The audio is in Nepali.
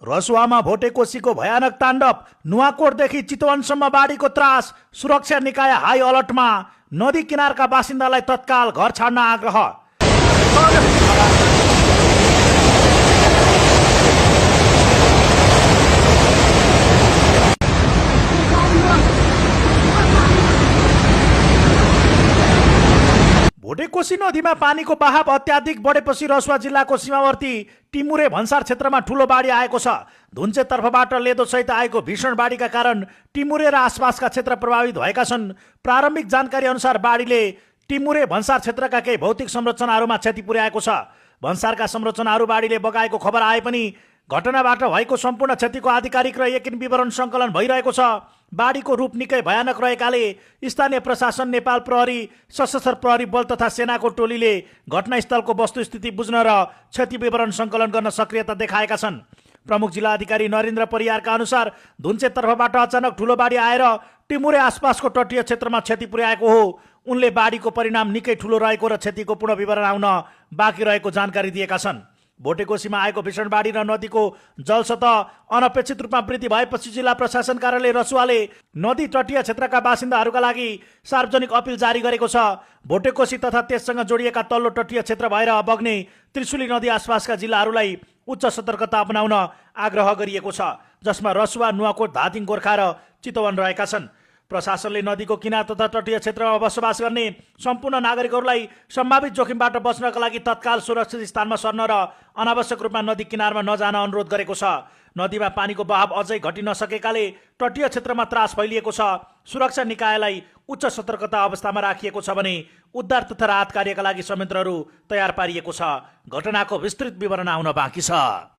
रसुवामा भोटेकोसीको भयानक ताण्डव, नुवाकोटदेखि चितवनसम्म बाढीको त्रास, सुरक्षा निकाय हाई अलर्टमा, नदी किनारका बासिन्दालाई तत्काल घर छाड्न आग्रह। भोटेकोसी नदीमा पानीको बहाव अत्याधिक बढेपछि रसुवा जिल्लाको सीमावर्ती टिमुरे भन्सार क्षेत्रमा ठूलो बाढी आएको छ। धुन्चे तर्फबाट लेदो सहित आएको भीषण बाढीका कारण टिमुरे र आसपासका क्षेत्र प्रभावित भएका छन्। प्रारम्भिक जानकारी अनुसार बाढीले टिमुरे भन्सार क्षेत्रका केही भौतिक संरचनाहरूमा क्षति पुर्याएको छ। भन्सारका संरचनाहरू बाढीले बगाएको खबर आए पनि घटनाबाट भएको सम्पूर्ण क्षतिको आधिकारिक र यकिन विवरण सङ्कलन भइरहेको छ। बाढीको रूप निकै भयानक रहेकाले स्थानीय प्रशासन, नेपाल प्रहरी, सशस्त्र प्रहरी बल तथा सेनाको टोलीले घटनास्थलको वस्तुस्थिति बुझ्न र क्षति विवरण सङ्कलन गर्न सक्रियता देखाएका छन्। प्रमुख जिल्ला अधिकारी नरेन्द्र परियारका अनुसार धुन्चे तर्फबाट अचानक ठूलो बाढी आएर टिमुरे आसपासको तटीय क्षेत्रमा क्षति पुर्याएको हो। उनले बाढीको परिणाम निकै ठूलो रहेको र क्षतिको पूर्ण विवरण आउन बाँकी रहेको जानकारी दिएका छन्। भोटेकोसीमा आएको भीषण बाढी र नदीको जलसतह अनपेक्षित रूपमा वृद्धि भएपछि जिल्ला प्रशासन कार्यालय रसुवाले नदी तटीय क्षेत्रका बासिन्दाहरूका लागि सार्वजनिक अपिल जारी गरेको छ। भोटेकोसी तथा त्यससँग जोडिएका तल्लो तटीय क्षेत्र भएर बग्ने त्रिशुली नदी आसपासका जिल्लाहरूलाई उच्च सतर्कता अपनाउन आग्रह गरिएको छ, जसमा रसुवा, नुवाकोट, धादिङ, गोर्खा र चितवन रहेका छन्। प्रशासनले नदीको किनार तथा तटीय क्षेत्रमा बसोबास गर्ने सम्पूर्ण नागरिकहरूलाई सम्भावित जोखिमबाट बच्नका लागि तत्काल सुरक्षित स्थानमा सर्न र अनावश्यक रूपमा नदी किनारमा नजान अनुरोध गरेको छ। नदीमा पानीको बहाव अझै घटिन नसकेकाले तटीय क्षेत्रमा त्रास फैलिएको छ। सुरक्षा निकायलाई उच्च सतर्कता अवस्थामा राखिएको छ भने उद्धार तथा राहत कार्यका लागि संयन्त्रहरू तयार पारिएको छ। घटनाको विस्तृत विवरण आउन बाँकी छ।